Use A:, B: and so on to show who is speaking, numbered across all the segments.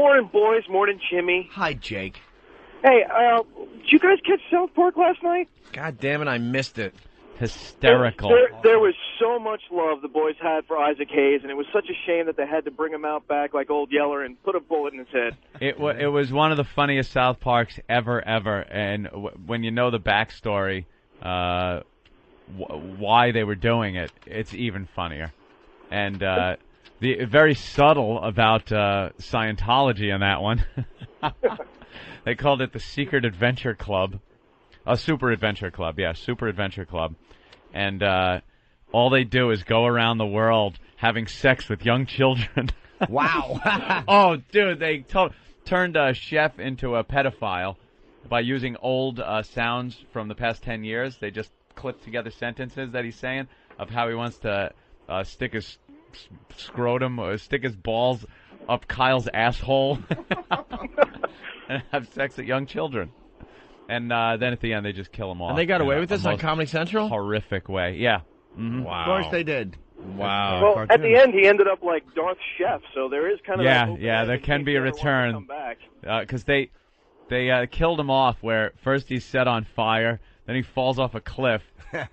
A: Morning, boys. Morning, Jimmy.
B: Hi, Jake.
A: Hey, did you guys catch South Park last night?
C: God damn it, I missed it.
D: Hysterical.
A: There was so much love the boys had for Isaac Hayes, and it was such a shame that they had to bring him out back like Old Yeller and put a bullet in his head.
D: It was one of the funniest South Parks ever, and when you know the backstory, why they were doing it, it's even funnier. And the very subtle about Scientology in that one. They called it the Secret Adventure Club. Super Adventure Club, yeah, Super Adventure Club. And all they do is go around the world having sex with young children.
B: Wow.
D: Oh, dude, they turned Chef into a pedophile by using old sounds from the past 10 years. They just clipped together sentences that he's saying of how he wants to stick his scrotum or stick his balls up Kyle's asshole and have sex with young children. And then at the end, they just kill them all.
C: And they got away with this on Comedy Central?
D: Horrific way, yeah. Mm-hmm.
C: Wow.
B: Of course they did.
C: Wow.
A: Well, at the end, he ended up like Darth Chef, so there is kind of
D: there can be a return. Because they killed him off where first he's set on fire, then he falls off a cliff,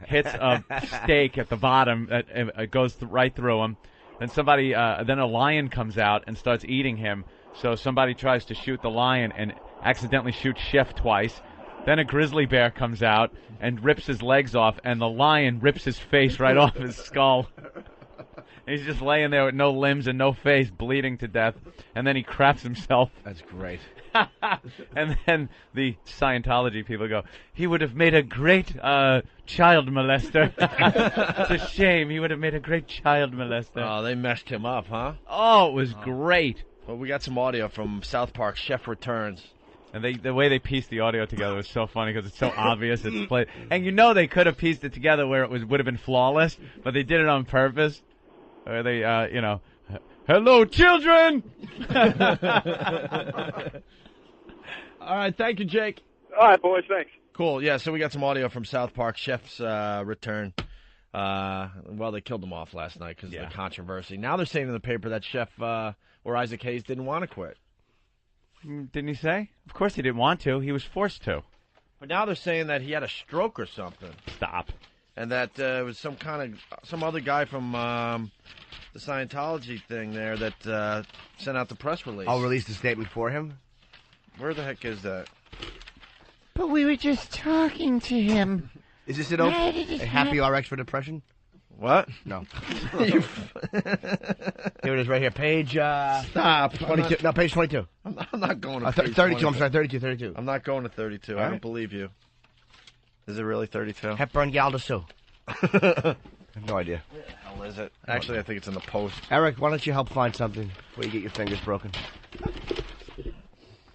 D: hits a stake at the bottom, it goes right through him. Then then a lion comes out and starts eating him. So somebody tries to shoot the lion and accidentally shoots Chef twice. Then a grizzly bear comes out and rips his legs off, and the lion rips his face right off his skull. And he's just laying there with no limbs and no face, bleeding to death. And then he craps himself.
B: That's great.
D: And then the Scientology people go, he would have made a great child molester. It's a shame. He would have made a great child molester.
C: Oh, they messed him up, huh?
D: Oh, it was great.
C: Well, we got some audio from South Park. Chef returns.
D: And the way they pieced the audio together was so funny because it's so obvious it's played. And you know they could have pieced it together where it would have been flawless, but they did it on purpose. Where they, hello, children!
C: All right, thank you, Jake.
A: All right, boys, thanks.
C: Cool, yeah, so we got some audio from South Park. Chef's return. Well, they killed him off last night because of the controversy. Now they're saying in the paper that Chef or Isaac Hayes didn't want to quit.
D: Didn't he say? Of course he didn't want to. He was forced to.
C: But now they're saying that he had a stroke or something.
D: Stop.
C: And that it was some other guy from the Scientology thing there that sent out the press release.
B: I'll release the statement for him.
C: Where the heck is that?
E: But we were just talking to him.
B: Is this a happy RX for depression?
C: What?
B: No. Here it is right here. Page,
C: Stop.
B: 22. No, page 22.
C: I'm not going to page
B: 32. 22. I'm sorry, 32.
C: I'm not going to 32.
B: All right.
C: I don't believe you. Is it really 32?
B: Hepburn Galda Sue. No idea.
C: Where the hell is it? Actually, I think it's in the Post.
B: Eric, why don't you help find something before you get your fingers broken?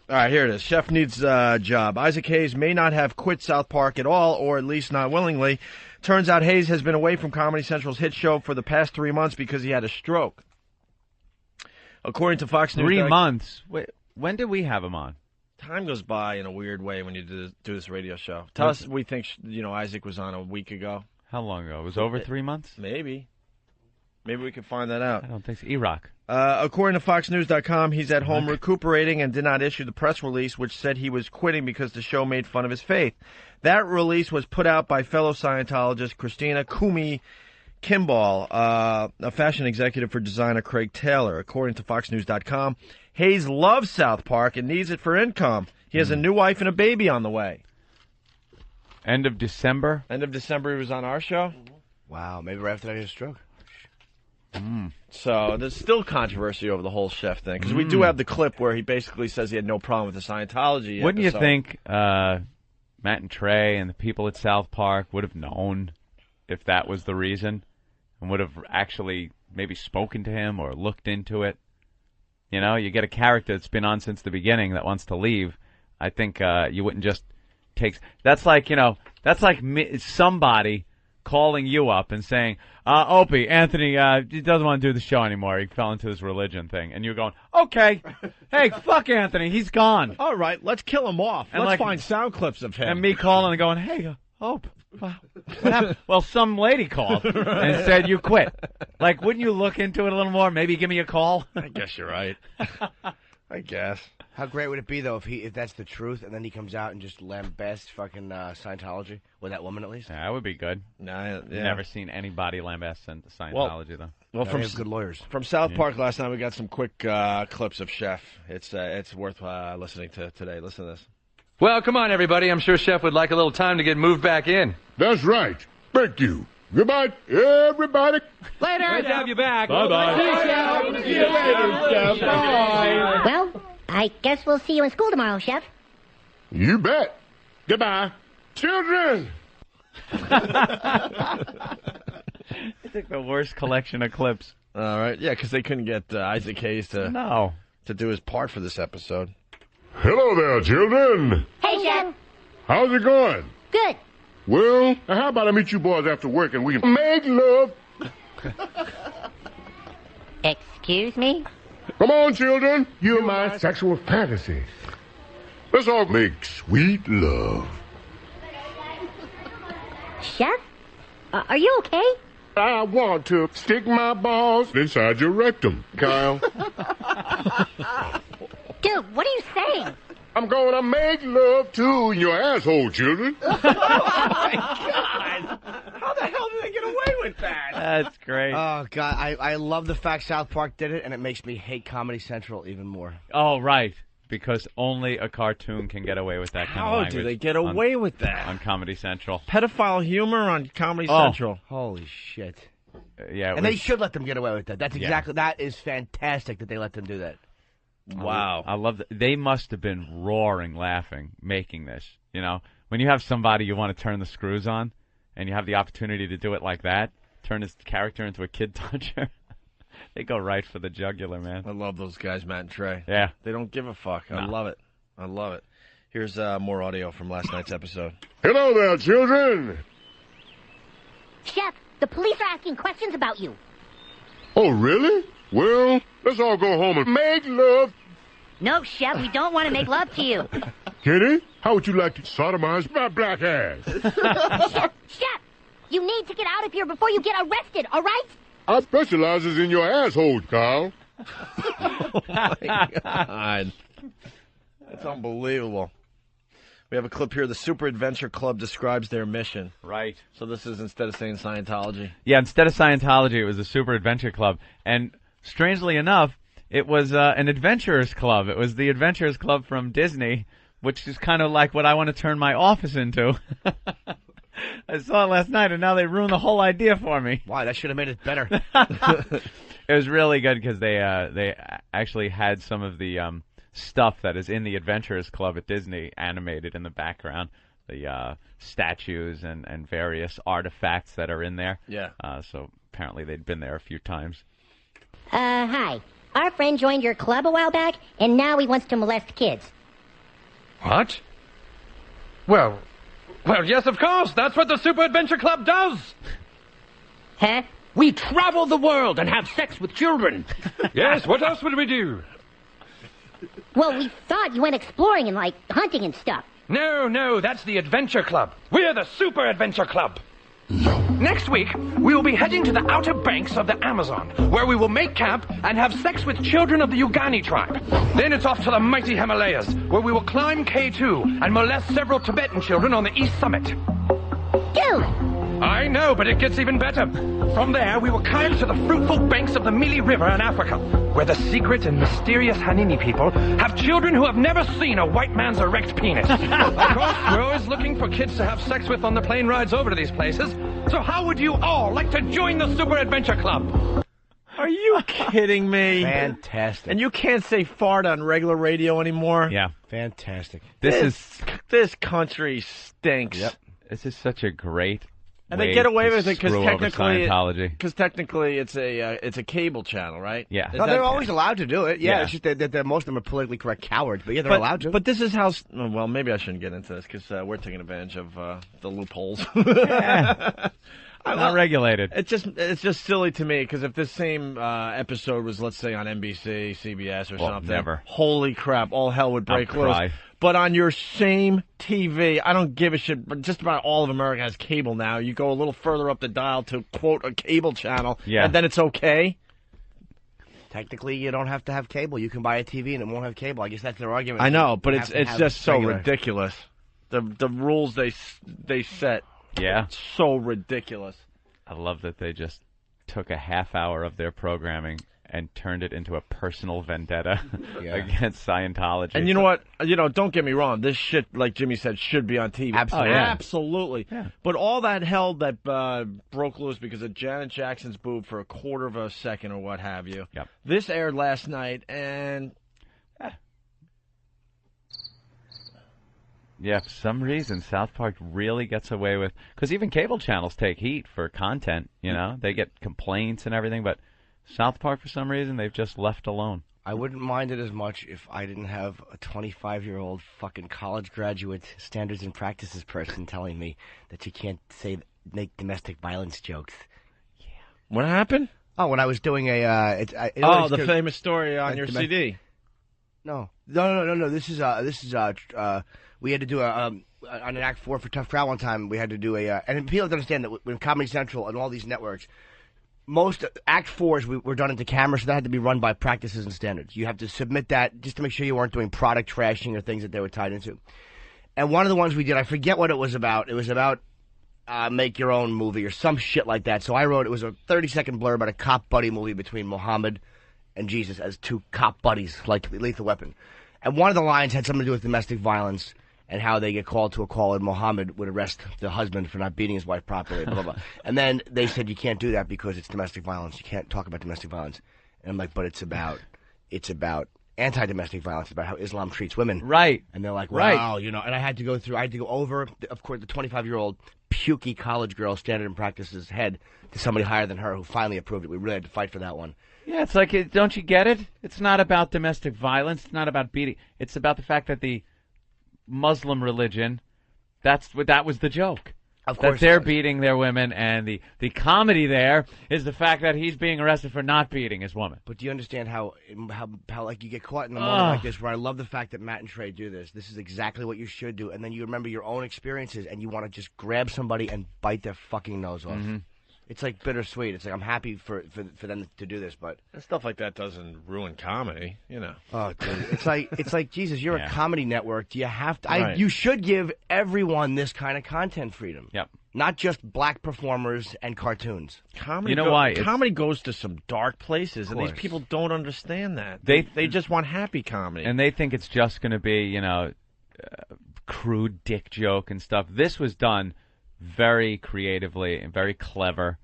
C: All right, here it is. Chef needs a job. Isaac Hayes may not have quit South Park at all, or at least not willingly. Turns out Hayes has been away from Comedy Central's hit show for the past 3 months because he had a stroke. According to Fox News...
D: 3 months? Wait, when did we have him on?
C: Time goes by in a weird way when you do this radio show. Tell us, we think Isaac was on a week ago.
D: How long ago? It was over 3 months?
C: Maybe. Maybe we can find that out.
D: I don't think so. Iraq.
C: According to FoxNews.com, he's at home recuperating and did not issue the press release, which said he was quitting because the show made fun of his faith. That release was put out by fellow Scientologist Christina Kumi Kimball, a fashion executive for designer Craig Taylor. According to FoxNews.com, Hayes loves South Park and needs it for income. He has a new wife and a baby on the way.
D: End of December?
C: End of December he was on our show?
B: Wow, maybe right after that he had a stroke.
C: So there's still controversy over the whole Chef thing, because we do have the clip where he basically says he had no problem with the Scientology
D: Wouldn't
C: episode.
D: you think Matt and Trey and the people at South Park would have known if that was the reason and would have actually maybe spoken to him or looked into it? You know, you get a character that's been on since the beginning that wants to leave. I think you wouldn't just take... That's like somebody calling you up and saying, Opie, Anthony, he doesn't want to do the show anymore. He fell into this religion thing. And you're going, okay, hey, fuck Anthony, he's gone.
C: All right, let's kill him off.
D: And
C: let's find sound clips of him.
D: And me calling and going, hey, Hope, what happened? Well, some lady called and said you quit. Like, wouldn't you look into it a little more? Maybe give me a call?
C: I guess you're right. I guess.
B: How great would it be though if that's the truth, and then he comes out and just lambasts fucking Scientology with that woman at least?
D: Yeah, that would be good. Never seen anybody lambast Scientology though.
C: Well, from
B: good lawyers.
C: From South Park last night, we got some quick clips of Chef. It's worth listening to today. Listen to this.
F: Well, come on, everybody. I'm sure Chef would like a little time to get moved back in.
G: That's right. Thank you. Goodbye, everybody.
F: Later. Great to have you back.
G: Bye-bye. See you later, Chef. Bye.
H: Well, I guess we'll see you in school tomorrow, Chef.
G: You bet. Goodbye. Children.
D: I think the worst collection of clips.
C: All right. Yeah, because they couldn't get Isaac Hayes to do his part for this episode.
G: Hello there, children.
H: Hey, Chef.
G: How's it going?
H: Good.
G: Well, how about I meet you boys after work and we can make love?
H: Excuse me?
G: Come on, children. You're my sexual fantasy. Let's all make sweet love.
H: Chef? Are you okay?
G: I want to stick my balls inside your rectum, Kyle.
H: Dude, what are you saying?
G: I'm going to make love to your asshole, children.
C: Oh, my God. How the hell did they get away with that?
D: That's great.
B: Oh, God. I love the fact South Park did it, and it makes me hate Comedy Central even more.
D: Oh, right. Because only a cartoon can get away with that kind of language.
C: How do they get away with that?
D: On Comedy Central.
C: Pedophile humor on Comedy Central.
B: Holy shit.
D: Yeah,
B: and they should let them get away with that. That's exactly, that is fantastic that they let them do that.
C: Wow.
D: I love that. They must have been roaring laughing making this. You know, when you have somebody you want to turn the screws on and you have the opportunity to do it like that, turn his character into a kid toucher, they go right for the jugular, man.
C: I love those guys, Matt and Trey.
D: Yeah.
C: They don't give a fuck. I love it. I love it. Here's more audio from last night's episode.
G: Hello there, children.
H: Chef, the police are asking questions about you.
G: Oh, really? Well, let's all go home and make love.
H: No, Chef, we don't want to make love to you.
G: Kitty, how would you like to sodomize my black ass?
H: Chef, you need to get out of here before you get arrested, all right?
G: I specializes in your asshole, Kyle.
C: Oh, my God. That's unbelievable. We have a clip here. The Super Adventure Club describes their mission.
D: Right.
C: So this is instead of saying Scientology.
D: Yeah, instead of Scientology, it was the Super Adventure Club. And strangely enough, it was an adventurers club. It was the Adventurers Club from Disney, which is kind of like what I want to turn my office into. I saw it last night, and now they ruined the whole idea for me.
B: Why? That should have made it better.
D: It was really good because they actually had some of the stuff that is in the Adventurers Club at Disney animated in the background. The statues and various artifacts that are in there.
C: Yeah.
D: So apparently they'd been there a few times.
H: Hi. Our friend joined your club a while back, and now he wants to molest kids.
F: What? Well, yes, of course. That's what the Super Adventure Club does.
H: Huh?
I: We travel the world and have sex with children.
F: Yes, what else would we do?
H: Well, we thought you went exploring and, like, hunting and stuff.
F: No, that's the Adventure Club. We're the Super Adventure Club. Next week, we will be heading to the outer banks of the Amazon, where we will make camp and have sex with children of the Ugani tribe. Then it's off to the mighty Himalayas, where we will climb K2 and molest several Tibetan children on the east summit.
H: Dude!
F: I know, but it gets even better. From there, we will kayak to the fruitful banks of the Mili River in Africa, where the secret and mysterious Hanini people have children who have never seen a white man's erect penis. Of course, we're always looking for kids to have sex with on the plane rides over to these places. So how would you all like to join the Super Adventure Club?
C: Are you kidding me?
B: Fantastic.
C: And you can't say fart on regular radio anymore?
D: Yeah.
B: Fantastic.
C: This country stinks.
B: Yep.
D: This is such a great
C: And they get away with it because
D: technically
C: it's a cable channel, right?
D: Yeah.
B: No, they're always allowed to do it. Yeah, it's just that most of them are politically correct cowards. But yeah, they're allowed to.
C: But this is how. Well, maybe I shouldn't get into this because we're taking advantage of the loopholes.
D: Not regulated.
C: It's just silly to me because if this same episode was, let's say, on NBC, CBS, or something,
D: never.
C: Holy crap, all hell would break loose.
D: Cry.
C: But on your same TV, I don't give a shit, but just about all of America has cable now. You go a little further up the dial to, quote, a cable channel, and then it's okay?
B: Technically, you don't have to have cable. You can buy a TV and it won't have cable. I guess that's their argument.
C: I know, but
B: You
C: it's
B: have to
C: it's
B: have
C: just so
B: regular.
C: ridiculous. The rules they set.
D: Yeah.
C: It's so ridiculous.
D: I love that they just took a half hour of their programming and turned it into a personal vendetta against Scientology.
C: And you know what? Don't get me wrong. This shit, like Jimmy said, should be on TV.
B: Absolutely.
D: Oh, yeah.
C: Absolutely.
D: Yeah.
C: But all that hell that broke loose because of Janet Jackson's boob for a quarter of a second or what have you.
D: Yep.
C: This aired last night, and
D: yeah, for some reason, South Park really gets away with... Because even cable channels take heat for content, They get complaints and everything, but South Park, for some reason, they've just left alone.
B: I wouldn't mind it as much if I didn't have a 25-year-old fucking college graduate standards and practices person telling me that you can't make domestic violence jokes.
C: what happened?
B: Oh, when I was doing
C: the famous story on your CD.
B: No. This is we had to do on an Act 4 for Tough Crowd one time. We had to do and people have to understand that when Comedy Central and all these networks, most Act 4s were done into camera, so that had to be run by practices and standards. You have to submit that just to make sure you weren't doing product trashing or things that they were tied into. And one of the ones we did, I forget what it was about. It was about make your own movie or some shit like that. So I wrote, it was a 30-second blurb about a cop buddy movie between Muhammad and Jesus as two cop buddies, like Lethal Weapon. And one of the lines had something to do with domestic violence and how they get called to a call and Muhammad would arrest the husband for not beating his wife properly, blah, blah, blah. And then they said, you can't do that because it's domestic violence. You can't talk about domestic violence. And I'm like, but it's about anti-domestic violence, about how Islam treats women.
D: Right.
B: And they're like, wow, and I had to go over, of course, the 25-year-old pukey college girl standard and practices head to somebody higher than her who finally approved it. We really had to fight for that one.
D: Yeah, it's like, don't you get it? It's not about domestic violence. It's not about beating. It's about the fact that the Muslim religion, that was the joke.
B: Of course,
D: that they're beating their women, and the comedy there is the fact that he's being arrested for not beating his woman.
B: But do you understand how like you get caught in a moment like this, where I love the fact that Matt and Trey do this. This is exactly what you should do, and then you remember your own experiences, and you want to just grab somebody and bite their fucking nose off.
D: Mm-hmm.
B: It's like bittersweet. It's like I'm happy for them to do this, but
C: And stuff like that doesn't ruin comedy,
B: oh, dude, it's like Jesus. You're a comedy network. Do you have to?
C: Right.
B: You should give everyone this kind of content freedom.
D: Yep.
B: Not just black performers and cartoons.
C: Comedy,
D: You know why?
C: Comedy goes to some dark places, and these
B: course.
C: people don't understand that.
D: They
C: just want happy comedy.
D: And they think it's just going to be, crude dick joke and stuff. This was done very creatively and very clever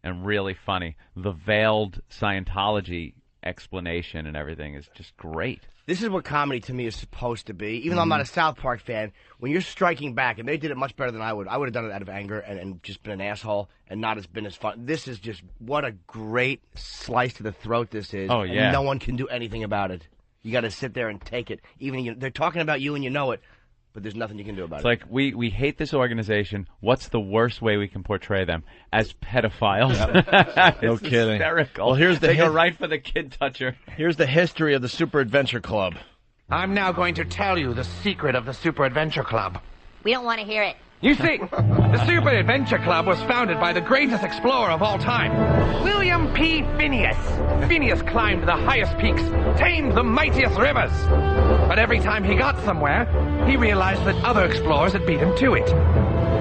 D: and really funny. The veiled Scientology explanation and everything is just great.
B: This is what comedy to me is supposed to be. Even though I'm not a South Park fan, when you're striking back, and they did it much better than I would have done it out of anger and just been an asshole and not been as fun. This is just, what a great slice to the throat this is.
D: Oh, yeah.
B: And no one can do anything about it. You got to sit there and take it. They're talking about you and you know it, but there's nothing you can do about
D: It's like, we hate this organization. What's the worst way we can portray them? As pedophiles.
C: No
D: It's
C: kidding.
D: hysterical.
C: Well, here's the
D: they go right for the kid toucher.
C: Here's the history of the Super Adventure Club.
I: I'm now going to tell you the secret of the Super Adventure Club.
H: We don't want to hear it.
F: You see, the Super Adventure Club was founded by the greatest explorer of all time, William P. Phineas. Phineas climbed the highest peaks, tamed the mightiest rivers. But every time he got somewhere, he realized that other explorers had beat him to it.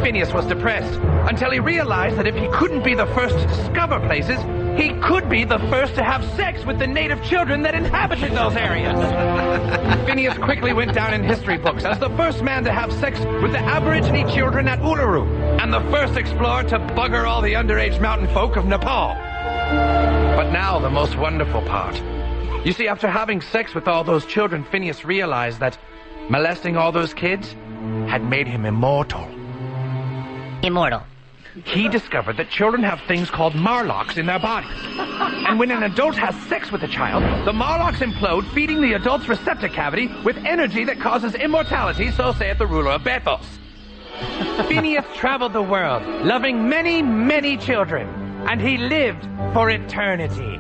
F: Phineas was depressed until he realized that if he couldn't be the first to discover places, he could be the first to have sex with the native children that inhabited those areas. Phineas quickly went down in history books as the first man to have sex with the Aborigine children at Uluru, and the first explorer to bugger all the underage mountain folk of Nepal. But now the most wonderful part. You see, after having sex with all those children, Phineas realized that molesting all those kids had made him immortal.
H: Immortal.
F: He discovered that children have things called marlocks in their bodies. And when an adult has sex with a child, the marlocks implode, feeding the adult's receptor cavity with energy that causes immortality, so saith the ruler of Bethos. Phineas traveled the world, loving many, many children, and he lived for eternity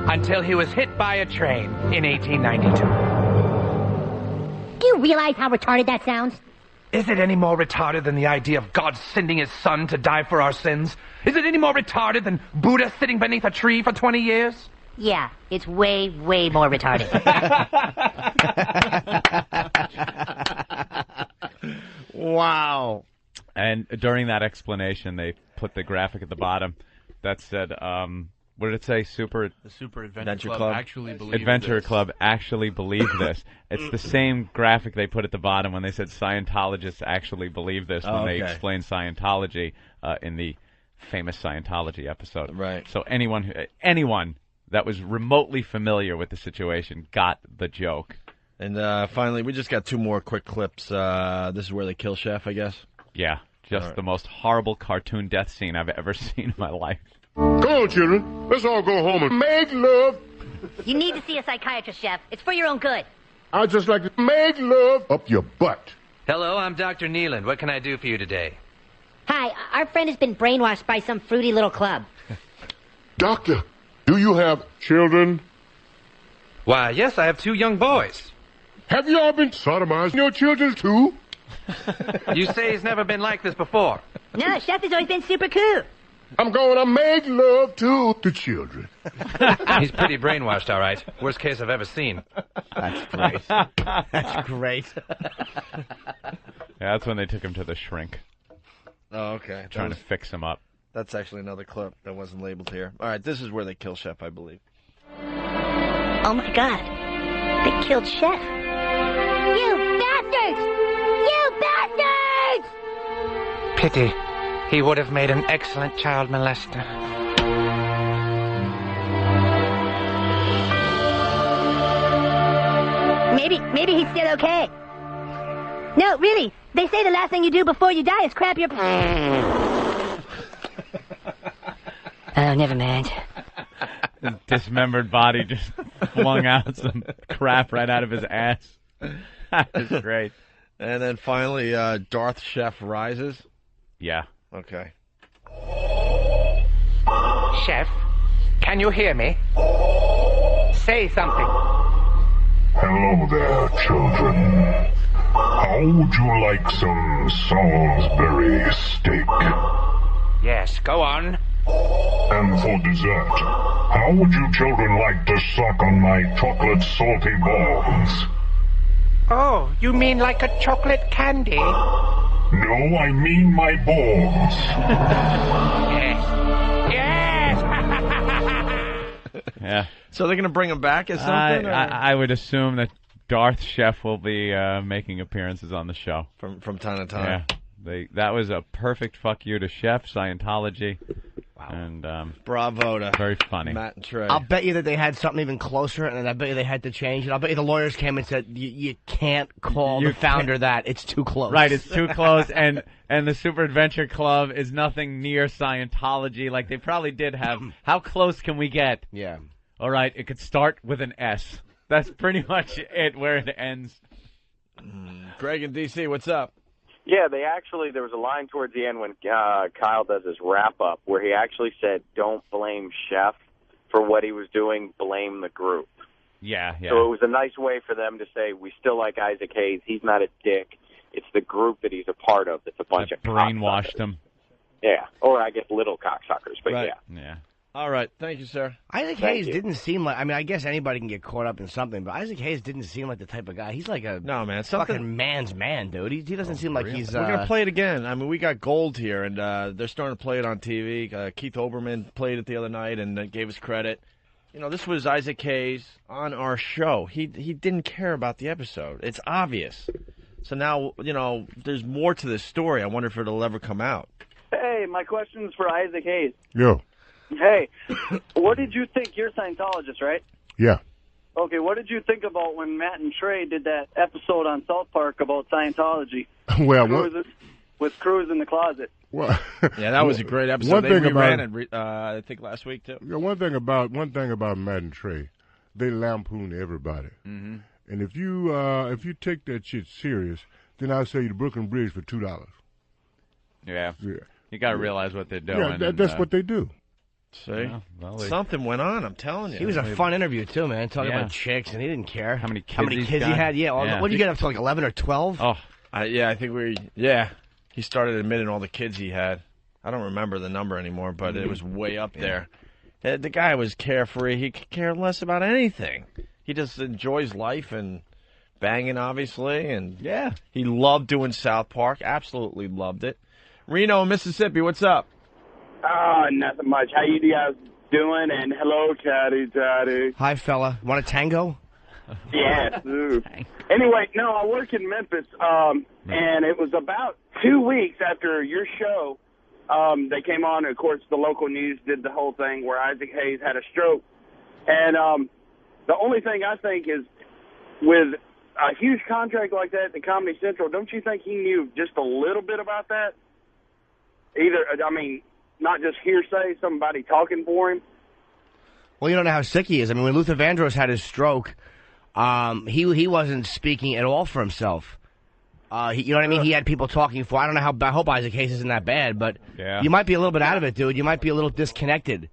F: until he was hit by a train in 1892.
H: Do you realize how retarded that sounds?
F: Is it any more retarded than the idea of God sending his son to die for our sins? Is it any more retarded than Buddha sitting beneath a tree for 20 years?
H: Yeah, it's way, way more retarded.
B: Wow.
D: And during that explanation, they put the graphic at the bottom that said, what did it say?
J: The Super Adventure Club actually believe this. It's the same graphic they put at the bottom when they said Scientologists actually believe this when they explained Scientology in the famous Scientology episode.
C: Right.
J: So anyone that was remotely familiar with the situation got the joke.
C: And finally, we just got two more quick clips. This is where they kill Chef, I guess.
J: Yeah, just the most horrible cartoon death scene I've ever seen in my life.
G: Come on, children. Let's all go home and make love.
H: You need to see a psychiatrist, Chef. It's for your own good.
G: I'd just like to make love up your butt.
K: Hello, I'm Dr. Neeland. What can I do for you today?
H: Hi, our friend has been brainwashed by some fruity little club.
G: Doctor, do you have children?
K: Why, yes, I have 2 young boys.
G: Have you all been sodomizing your children, too?
K: You say he's never been like this before.
H: No, Chef has always been super cool.
G: I'm going to make love to the children.
K: He's pretty brainwashed, all right. Worst case I've ever seen.
B: That's great. That's great.
J: Yeah, that's when they took him to the shrink.
C: Oh, okay.
J: Trying to fix him up.
C: That's actually another clip that wasn't labeled here. All right, this is where they kill Chef, I believe.
H: Oh, my God. They killed Chef. You bastards! You bastards!
I: Pity. He would have made an excellent child molester.
H: Maybe he's still okay. No, really. They say the last thing you do before you die is crap your... Oh, never mind.
J: His dismembered body just flung out some crap right out of his ass. That was great.
C: And then finally, Darth Chef rises.
J: Yeah.
C: Okay.
I: Chef, can you hear me? Say something.
G: Hello there, children. How would you like some Salisbury steak?
I: Yes, go on.
G: And for dessert, how would you children like to suck on my chocolate salty balls?
I: Oh, you mean like a chocolate candy?
G: No, I mean my balls.
I: Yes. Yes!
J: Yeah.
C: So they're going to bring him back as something?
J: I would assume that Darth Chef will be making appearances on the show.
C: From time to time.
J: Yeah. That was a perfect fuck you to Chef, Scientology.
B: Wow.
J: And
C: bravo to
J: very funny.
C: Matt and Trey.
B: I'll bet you that they had something even closer, and I bet you they had to change it. I'll bet you the lawyers came and said, you can't call the founder that. It's too close.
J: Right, it's too close, and the Super Adventure Club is nothing near Scientology. Like, they probably did have, how close can we get?
B: Yeah.
J: All right, it could start with an S. That's pretty much it, where it ends.
C: Greg in D.C., what's up?
A: Yeah, there was a line towards the end when Kyle does his wrap-up where he actually said, don't blame Chef for what he was doing, blame the group.
J: Yeah.
A: So it was a nice way for them to say, we still like Isaac Hayes, he's not a dick, it's the group that he's a part of that's a bunch of
J: brainwashed him.
A: Yeah, or I guess little cocksuckers, but
C: right.
J: Yeah.
C: All right. Thank you, sir.
B: Isaac Hayes didn't seem like... I mean, I guess anybody can get caught up in something, but Isaac Hayes didn't seem like the type of guy. He's like a fucking man's man, dude. He doesn't seem like he's...
C: We're going to play it again. I mean, we got gold here, and they're starting to play it on TV. Keith Olbermann played it the other night and gave us credit. You know, this was Isaac Hayes on our show. He didn't care about the episode. It's obvious. So now, you know, there's more to this story. I wonder if it'll ever come out.
L: Hey, my question's for Isaac Hayes.
G: Yo.
L: Hey, what did you think? You're a Scientologist, right?
G: Yeah.
L: Okay, what did you think about when Matt and Trey did that episode on South Park about Scientology?
G: Well,
L: with Cruz in the closet.
G: Well,
C: yeah, that was a great episode.
G: One thing
C: they ran
G: about
C: it, I think last week too.
G: Yeah, one thing about Matt and Trey, they lampoon everybody.
C: Mm-hmm.
G: And if you take that shit serious, then I'll sell you the Brooklyn Bridge for $2.
J: Yeah. You got to realize what they're doing.
G: Yeah, that's what they do.
C: See? Something went on, I'm telling you.
B: He was a fun interview, too, man. Talking about chicks, and he didn't care.
J: How many kids
B: he had? Yeah. What did you get up to, like 11 or 12?
J: Oh.
C: I think he started admitting all the kids he had. I don't remember the number anymore, but it was way up there. The guy was carefree. He could care less about anything. He just enjoys life and banging, obviously. And yeah, he loved doing South Park. Absolutely loved it. Reno, Mississippi, what's up?
M: Nothing much. How you guys doing? And hello, Caddy.
B: Hi, fella. Want a tango?
M: Yes. Anyway, no, I work in Memphis, and it was about 2 weeks after your show. They came on, and of course, the local news did the whole thing where Isaac Hayes had a stroke. And the only thing I think is, with a huge contract like that at Comedy Central, don't you think he knew just a little bit about that? Not just hearsay, somebody talking for him.
B: Well, you don't know how sick he is. I mean, when Luther Vandross had his stroke, he wasn't speaking at all for himself. You know what I mean? He had people talking for. I don't know how. I hope Isaac Hayes isn't that bad, but you might be a little bit out of it, dude. You might be a little disconnected.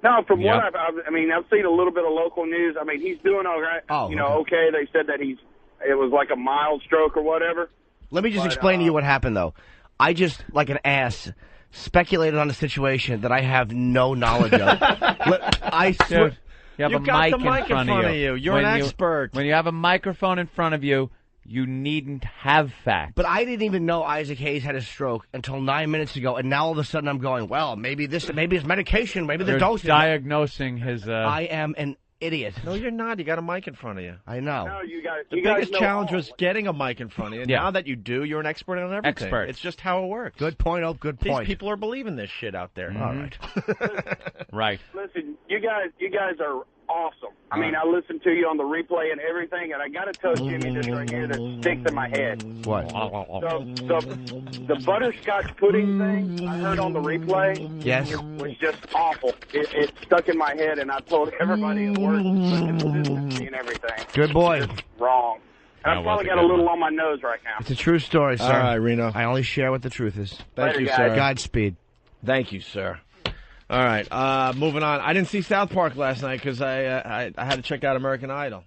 M: No, from what I've seen a little bit of local news. I mean, he's doing all right. Okay. They said that it was like a mild stroke or whatever.
B: Let me just explain to you what happened, though. I just, like an ass, speculated on a situation that I have no knowledge of. I swear.
D: Dude, you have a mic in front of you.
C: You're an expert.
D: When you have a microphone in front of you, you needn't have facts.
B: But I didn't even know Isaac Hayes had a stroke until 9 minutes ago, and now all of a sudden I'm going, well, maybe his medication, maybe the dose.
D: Diagnosing his.
B: I am an idiot.
C: No, you're not. You got a mic in front of you.
B: I know.
M: No,
C: the biggest challenge was getting a mic in front of you. And now that you do, you're an expert on everything.
D: Expert.
C: It's just how it works.
B: Good point, good point.
C: These people are believing this shit out there.
B: All right.
D: Right.
M: Listen, you guys are awesome. I mean, I listen to you on the replay and everything, and I got to tell Jimmy this right here that sticks in my head.
B: What?
M: The butterscotch pudding thing I heard on the replay.
B: Yes.
M: Was just awful. It stuck in my head, and I told everybody at work and everything.
B: Good boy.
M: It's wrong. And I've probably got a little on my nose right now.
B: It's a true story, sir.
C: All right, Reno.
B: I only share what the truth is.
C: Thank you, sir.
B: Godspeed.
C: Thank you, sir. All right, moving on. I didn't see South Park last night because I had to check out American Idol.